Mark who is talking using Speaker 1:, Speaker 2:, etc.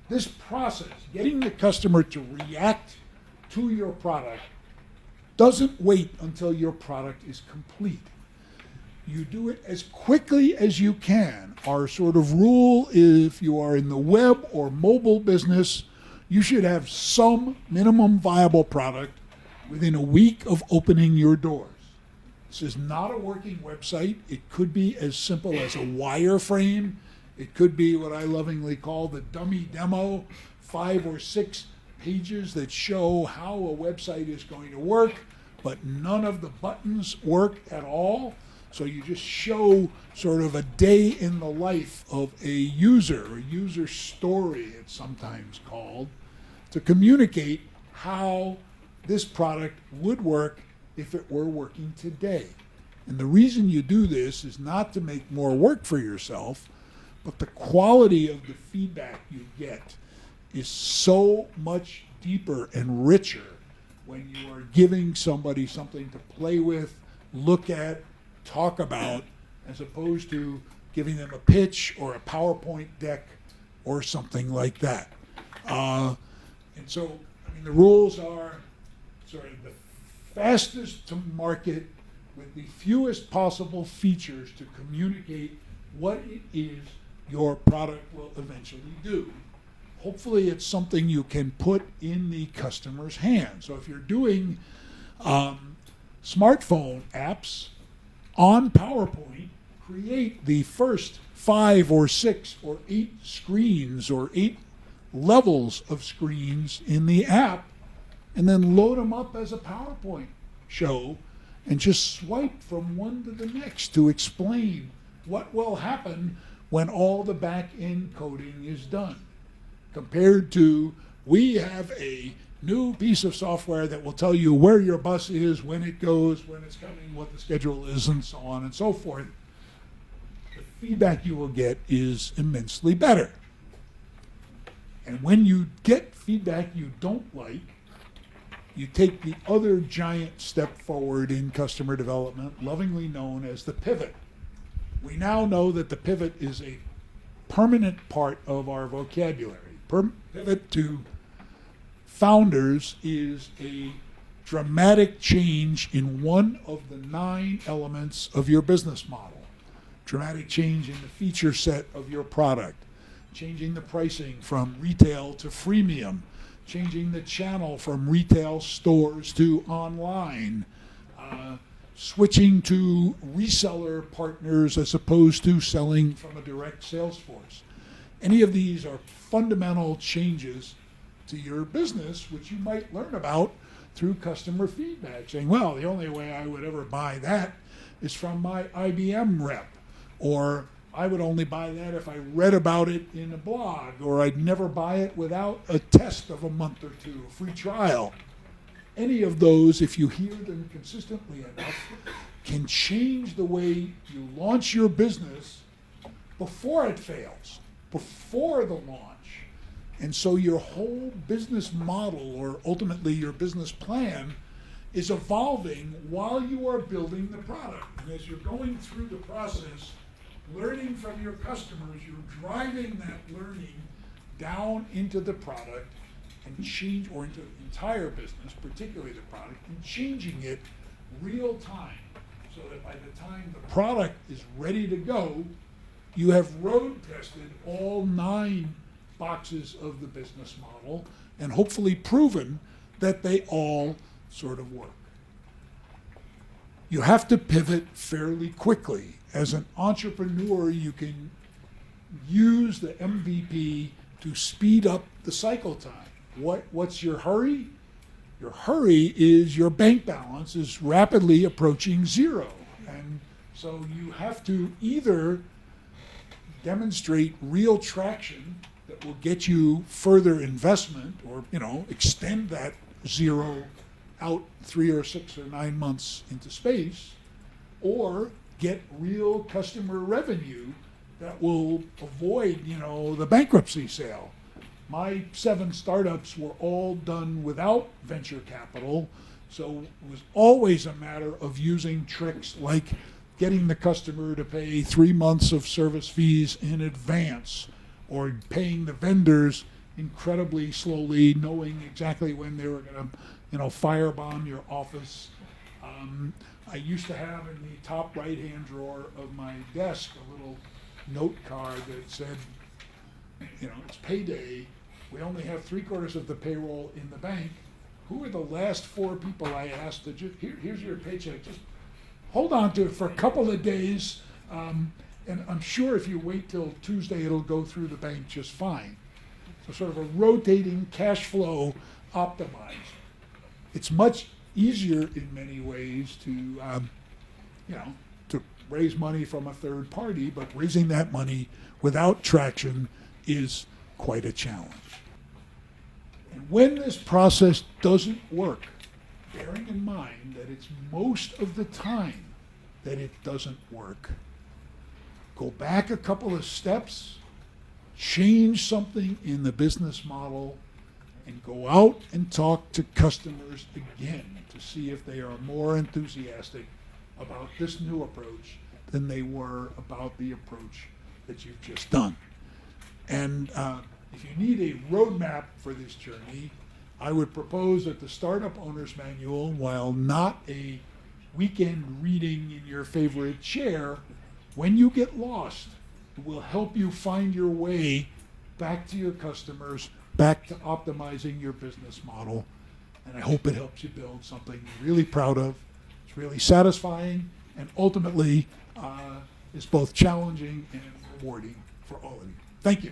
Speaker 1: This process, getting the customer to react to your product, doesn't wait until your product is complete. You do it as quickly as you can. Our sort of rule, if you are in the web or mobile business, you should have some minimum viable product within a week of opening your doors. This is not a working website. It could be as simple as a wireframe. It could be what I lovingly call the dummy demo, 5 or 6 pages that show how a website is going to work, but none of the buttons work at all. So you just show sort of a day in the life of a user story it's sometimes called, to communicate how this product would work if it were working today. And the reason you do this is not to make more work for yourself, but the quality of the feedback you get is so much deeper and richer when you are giving somebody something to play with, look at, talk about, as opposed to giving them a pitch or a PowerPoint deck or something like that. And so, I mean, the rules are sort of the fastest to market with the fewest possible features to communicate what it is your product will eventually do. Hopefully it's something you can put in the customer's hands. So if you're doing smartphone apps on PowerPoint, create the first 5 or 6 or 8 screens or 8 levels of screens in the app, and then load them up as a PowerPoint show and just swipe from one to the next to explain what will happen when all the back-end coding is done. Compared to, we have a new piece of software that will tell you where your bus is, when it goes, when it's coming, what the schedule is, and so on and so forth. The feedback you will get is immensely better. And when you get feedback you don't like, you take the other giant step forward in customer development, lovingly known as the pivot. We now know that the pivot is a permanent part of our vocabulary. Pivot to founders is a dramatic change in one of the 9 elements of your business model. Dramatic change in the feature set of your product, changing the pricing from retail to freemium, changing the channel from retail stores to online, switching to reseller partners as opposed to selling from a direct sales force. Any of these are fundamental changes to your business, which you might learn about through customer feedback, saying, well, the only way I would ever buy that is from my IBM rep, or I would only buy that if I read about it in a blog, or I'd never buy it without a test of a month or 2, a free trial. Any of those, if you hear them consistently enough, can change the way you launch your business before it fails, before the launch. And so your whole business model, or ultimately your business plan, is evolving while you are building the product. And as you're going through the process, learning from your customers, you're driving that learning down into the product and change, or into the entire business, particularly the product, and changing it real time, so that by the time the product is ready to go, you have road tested all 9 boxes of the business model and hopefully proven that they all sort of work. You have to pivot fairly quickly. As an entrepreneur, you can use the MVP to speed up the cycle time. What's your hurry? Your hurry is your bank balance is rapidly approaching 0. And so you have to either demonstrate real traction that will get you further investment, or extend that 0 out 3 or 6 or 9 months into space, or get real customer revenue that will avoid the bankruptcy sale. My 7 startups were all done without venture capital, so it was always a matter of using tricks like getting the customer to pay 3 months of service fees in advance, or paying the vendors incredibly slowly, knowing exactly when they were going to, firebomb your office. I used to have in the top right-hand drawer of my desk a little note card that said, it's payday. We only have 3/4 of the payroll in the bank. Who are the last 4 people I asked to here's your paycheck. Just hold on to it for a couple of days. And I'm sure if you wait till Tuesday, it'll go through the bank just fine. So sort of a rotating cash flow optimized. It's much easier in many ways to, to raise money from a third party, but raising that money without traction is quite a challenge. And when this process doesn't work, bearing in mind that it's most of the time that it doesn't work, go back a couple of steps, change something in the business model, and go out and talk to customers again to see if they are more enthusiastic about this new approach than they were about the approach that you've just done. And if you need a roadmap for this journey, I would propose that the Startup Owner's Manual, while not a weekend reading in your favorite chair, when you get lost, it will help you find your way back to your customers, back to optimizing your business model. And I hope it helps you build something you're really proud of, it's really satisfying, and ultimately is both challenging and rewarding for all of you. Thank you.